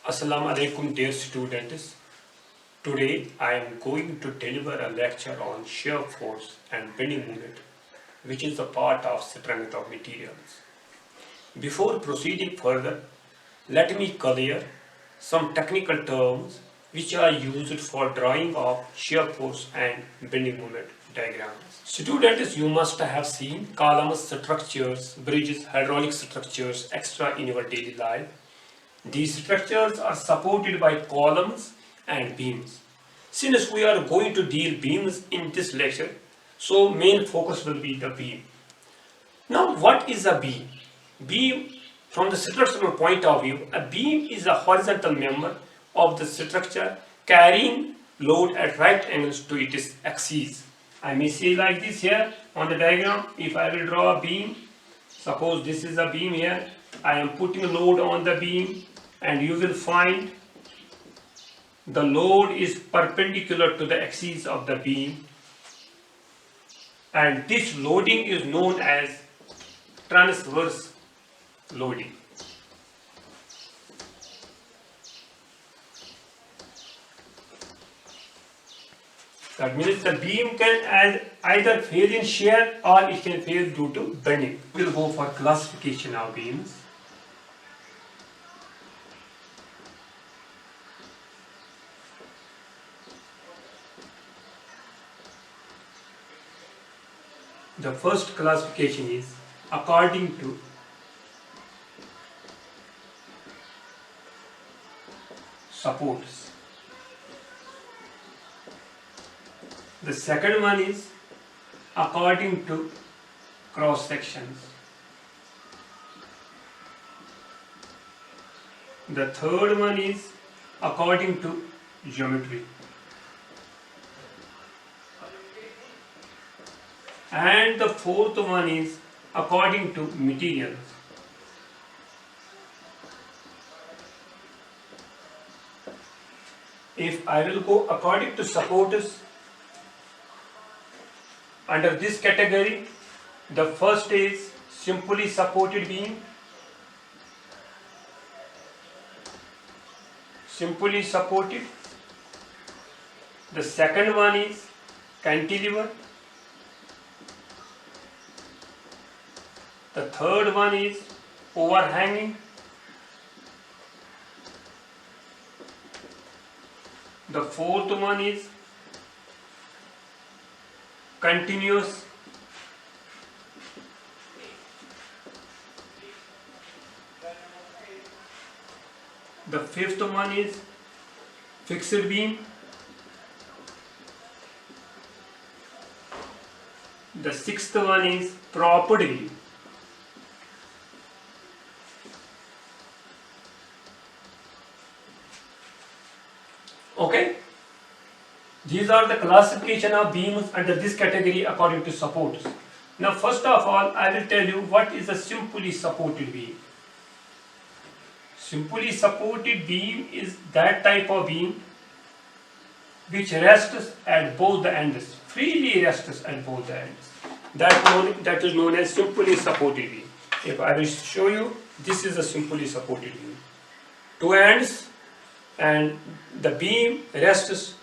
Assalamu alaikum dear students. Today I am going to deliver a lecture on shear force and bending moment, which is a part of strength of materials. Before proceeding further, let me clear some technical terms which are used for drawing of shear force and bending moment diagrams. Students, you must have seen columns, structures, bridges, hydraulic structures, extra in your daily life. These structures are supported by columns and beams. Since we are going to deal beams in this lecture, so main focus will be the beam. Now, what is a beam? Beam, from the structural point of view, a beam is a horizontal member of the structure carrying load at right angles to its axis. I may say like this here on the diagram. If I will draw a beam, suppose this is a beam here, I am putting load on the beam, and you will find the load is perpendicular to the axis of the beam, and this loading is known as transverse loading. That means the beam can either fail in shear or it can fail due to bending. We will go for classification of beams. The first classification is according to supports. The second one is according to cross sections. The third one is according to geometry. And the fourth one is according to materials. If I will go according to supporters, under this category, the first is simply supported beam. Simply supported. The second one is cantilever. The third one is overhanging. The fourth one is continuous. The fifth one is fixed beam. The sixth one is propped beam. Okay, these are the classification of beams under this category according to supports. Now, first of all, I will tell you what is a simply supported beam. Simply supported beam is that type of beam which rests at both the ends, freely rests at both the ends. That is known as simply supported beam. If I will show you, this is a simply supported beam. Two ends, and the beam rests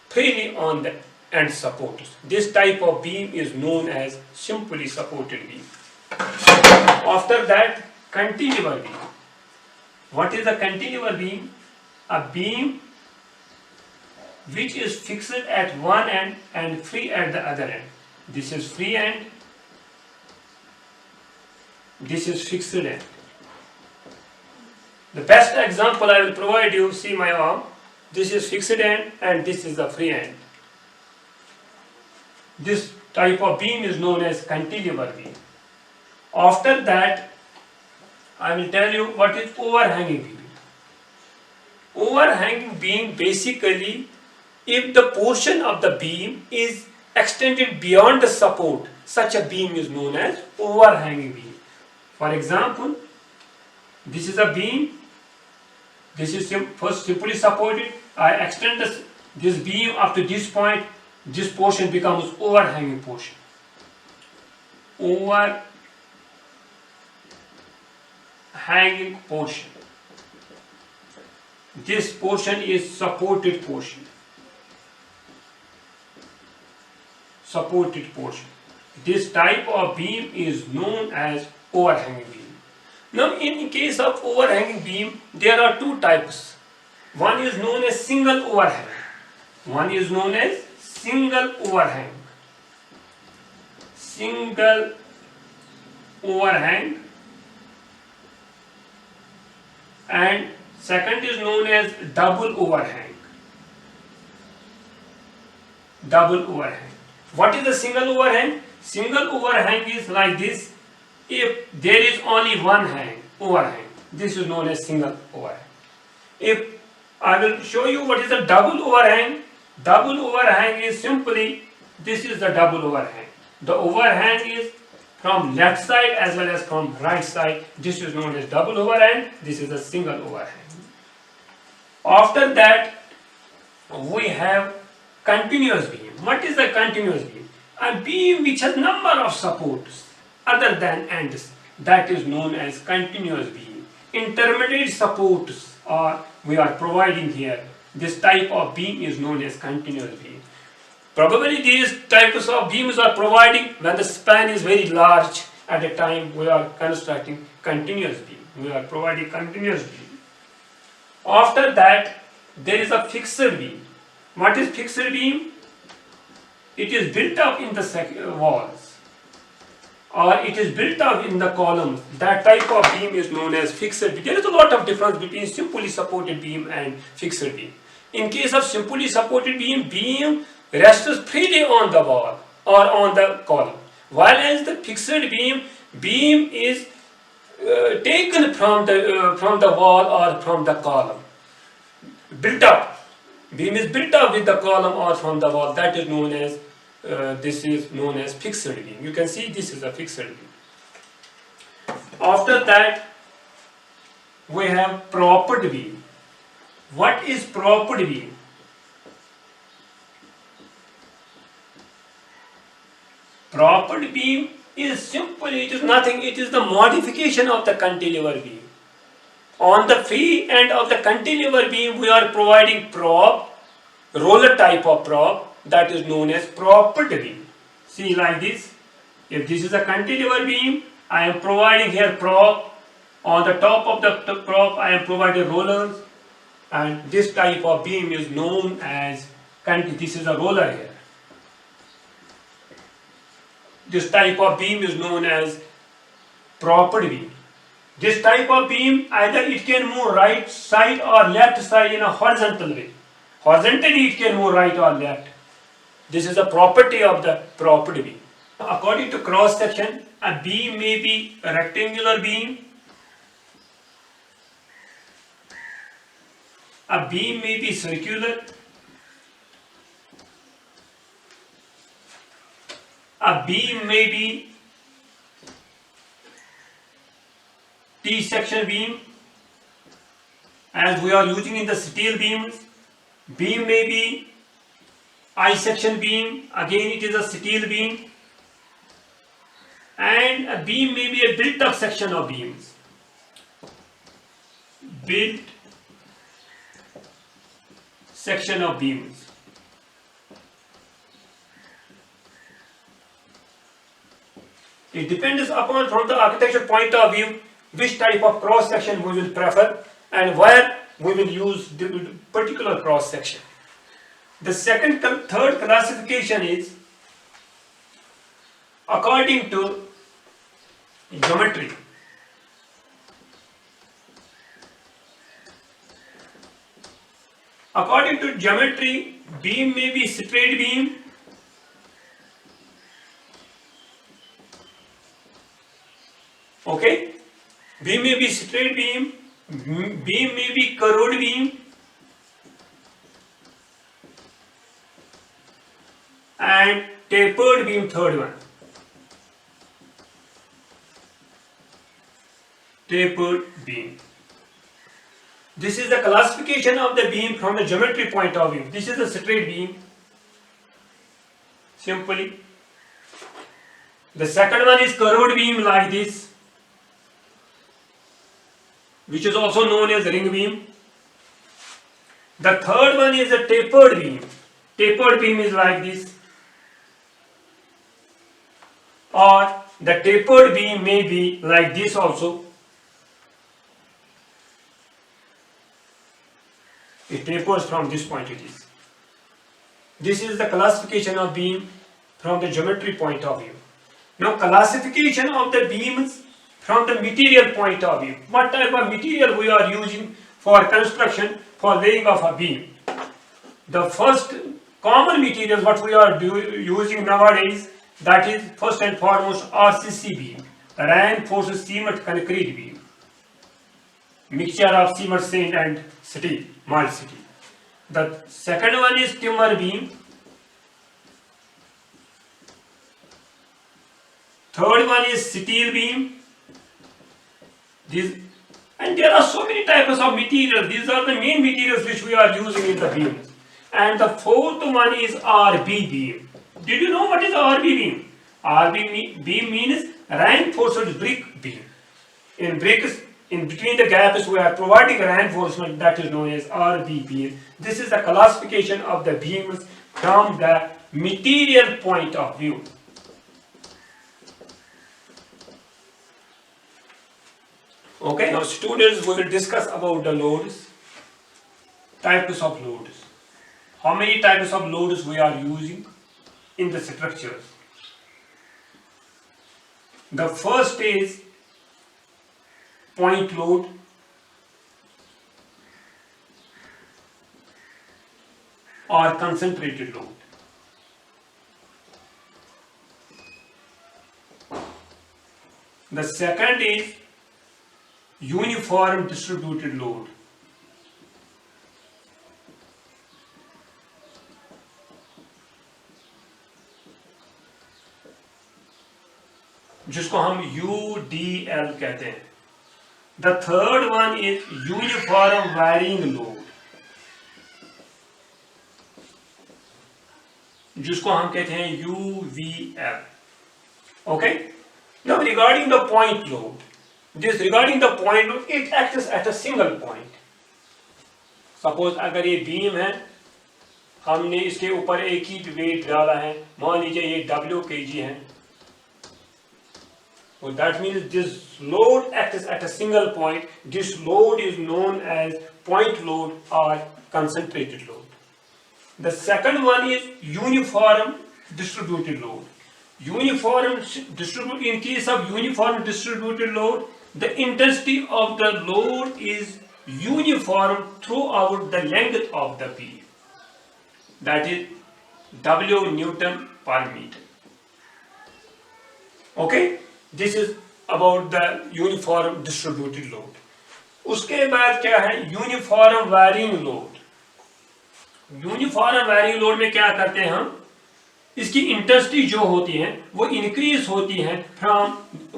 freely on the end supports. This type of beam is known as simply supported beam. After that, cantilever beam. What is a cantilever beam? A beam which is fixed at one end and free at the other end. This is free end. This is fixed end. The best example I will provide you, see my arm. This is fixed end and this is the free end. This type of beam is known as cantilever beam. After that, I will tell you what is overhanging beam. Overhanging beam, basically, if the portion of the beam is extended beyond the support, such a beam is known as overhanging beam. For example, this is a beam. This is first simply supported. I extend this beam up to this point. This portion becomes overhanging portion. Overhanging portion. This portion is supported portion. Supported portion. This type of beam is known as overhanging beam. Now, in case of overhanging beam, there are two types. One is known as single overhang. One is known as single overhang. Single overhang, and second is known as double overhang. Double overhang. What is the single overhang? Single overhang is like this. If there is only one overhang, this is known as single overhang. If I will show you what is the double overhang. Double overhang is simply, this is the double overhang. The overhang is from left side as well as from right side. This is known as double overhang. This is a single overhang. After that, we have continuous beam. What is a continuous beam? A beam which has number of supports other than ends. That is known as continuous beam. Intermediate supports we are providing here. This type of beam is known as continuous beam. Probably these types of beams are providing when the span is very large. At the time we are constructing continuous beam. We are providing continuous beam. After that, there is a fixed beam. What is fixed beam? It is built up in the walls, or it is built up in the columns. That type of beam is known as fixed beam. There is a lot of difference between simply supported beam and fixed beam. In case of simply supported beam, beam rests freely on the wall or on the column, while as the fixed beam, beam is taken from the wall or from the column. Built up. Beam is built up with the column or from the wall. That is known as this is known as fixed beam. You can see this is a fixed beam. After that, we have propped beam. What is propped beam? Propped beam is simply, it is nothing, it is the modification of the cantilever beam. On the free end of the cantilever beam, we are providing prop, roller type of prop, that is known as propped beam. See, like this. If this is a cantilever beam, I am providing here prop. On the top of the prop, I am providing rollers. And this type of beam is known as, this is a roller here. This type of beam is known as propped beam. This type of beam, either it can move right side or left side in a horizontal way. Horizontally it can move right or left. This is a property of the propped beam. According to cross section, a beam may be a rectangular beam. A beam may be circular. A beam may be T-section beam, as we are using in the steel beams. Beam may be I-section beam, again it is a steel beam. And a beam may be a built-up section of beams. Built section of beams. It depends upon, from the architecture point of view, which type of cross section we will prefer and where we will use the particular cross section. The third classification is according to geometry. According to geometry, beam may be straight beam, okay? Beam may be straight beam, beam may be curved beam, and tapered beam, third one. Tapered beam. This is the classification of the beam from the geometry point of view. This is a straight beam, simply. The second one is curved beam like this, which is also known as ring beam. The third one is a tapered beam. Tapered beam is like this, or the tapered beam may be like this also. It tapers from this point it is. This is the classification of beam from the geometry point of view. Now classification of the beams from the material point of view. What type of material we are using for construction, for laying of a beam? The first common material what we are using nowadays, that is first and foremost RCC beam, reinforced cement concrete beam, mixture of cement, sand and steel, mild steel. The second one is timber beam. Third one is steel beam. These, and there are so many types of materials. These are the main materials which we are using in the beams. And the fourth one is RB beam. Did you know what is RB beam? RB beam means reinforced brick beam. In bricks, in between the gaps, we are providing reinforcement, that is known as RB beam. This is the classification of the beams from the material point of view. Okay, now students, we will discuss about the loads, types of loads. How many types of loads we are using in the structures? The first is point load. Or concentrated load. The second is uniform distributed load. जिसको हम UDL कहते हैं. The third one is uniform varying load, जिसको हम कहते हैं UVL. Okay. Now regarding the point load, regarding the point load, it acts at a single point. Suppose अगर ये बीम है, हमने इसके ऊपर एक ही वेट डाला है, मान लीजिए ये W kg है. So that means this load acts at a single point. This load is known as point load or concentrated load. The second one is uniform distributed load. In case of uniform distributed load, the intensity of the load is uniform throughout the length of the beam. That is W Newton per meter. Okay, this is about the uniform distributed load. उसके बाद क्या है, uniform wiring load. Uniform wiring load में क्या करते हैं हम, इसकी इंटेंसिटी जो होती है वो इंक्रीज होती है from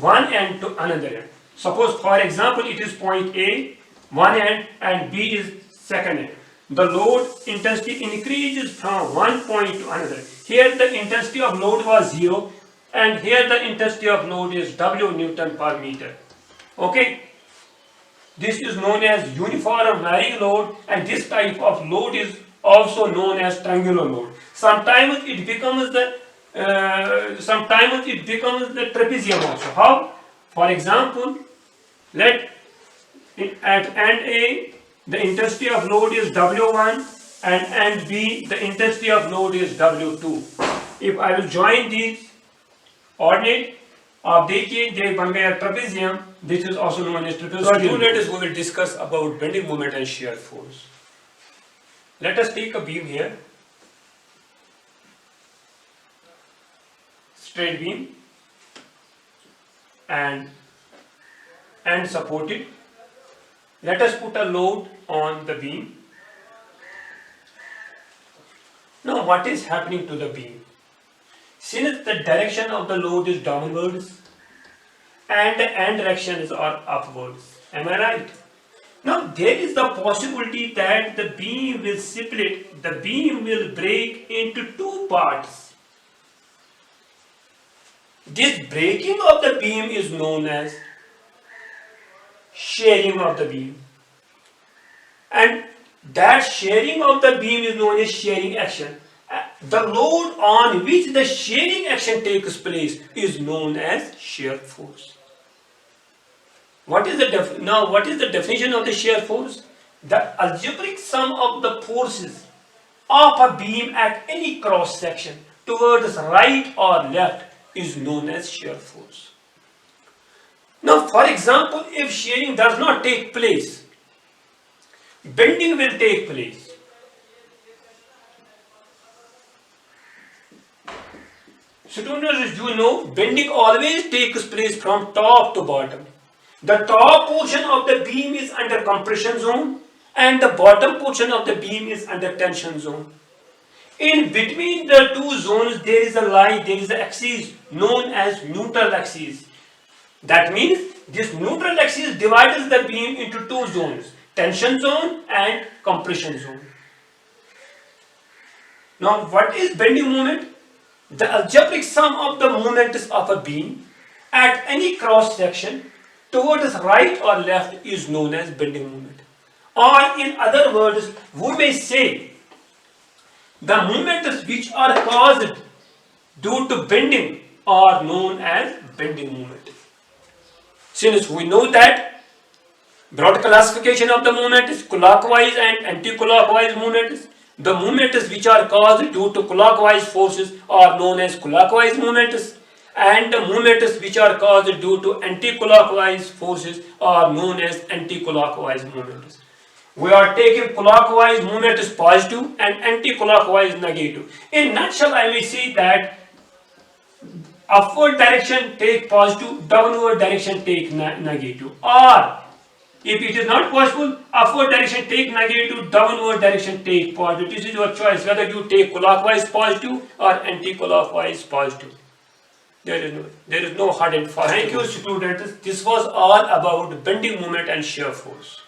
one end to another end. Suppose for example it is point A one end and B is second end. The load intensity increases from one point to another. Here the intensity of load was 0 and here the intensity of load is W Newton per meter. Okay. This is known as uniform varying load, and this type of load is also known as triangular load. Sometimes it becomes the trapezium also. How? For example, let at end A the intensity of load is W1 and end B the intensity of load is W2. If I will join these ordinate, आप देखिए ये बन गया trapezium. This is also known as trapezium. So let us we will discuss about bending moment and shear force. Let us take a beam here, straight beam, and supported. Let us put a load on the beam. Now what is happening to the beam? Since the direction of the load is downwards and the end directions are upwards, am I right? Now there is the possibility that the beam will split, the beam will break into two parts. This breaking of the beam is known as shearing of the beam. And That shearing of the beam is known as shearing action. The load on which the shearing action takes place is known as shear force. What is the definition of the shear force? The algebraic sum of the forces of a beam at any cross section towards right or left is known as shear force. Now, for example, if shearing does not take place, bending will take place. Students, you know, bending always takes place from top to bottom. The top portion of the beam is under compression zone and the bottom portion of the beam is under tension zone. In between the two zones, there is a line, there is an axis known as neutral axis. That means this neutral axis divides the beam into two zones, tension zone and compression zone. Now, what is bending moment? The algebraic sum of the moments of a beam at any cross section towards right or left is known as bending moment. Or in other words, we may say the moments which are caused due to bending are known as bending moment. Since we know that broad classification of the moment is clockwise and anti-clockwise moments, the moments which are caused due to clockwise forces are known as clockwise moments, and the moments which are caused due to anti-clockwise forces are known as anti-clockwise moments. We are taking clockwise moment as positive and anti-clockwise negative. In nutshell, I may say that upward direction take positive, downward direction take negative. Or if it is not possible, upward direction take negative, downward direction take positive. This is your choice, whether you take clockwise positive or anti-clockwise positive. There is no hard and fast. Thank you, students. This was all about bending moment and shear force.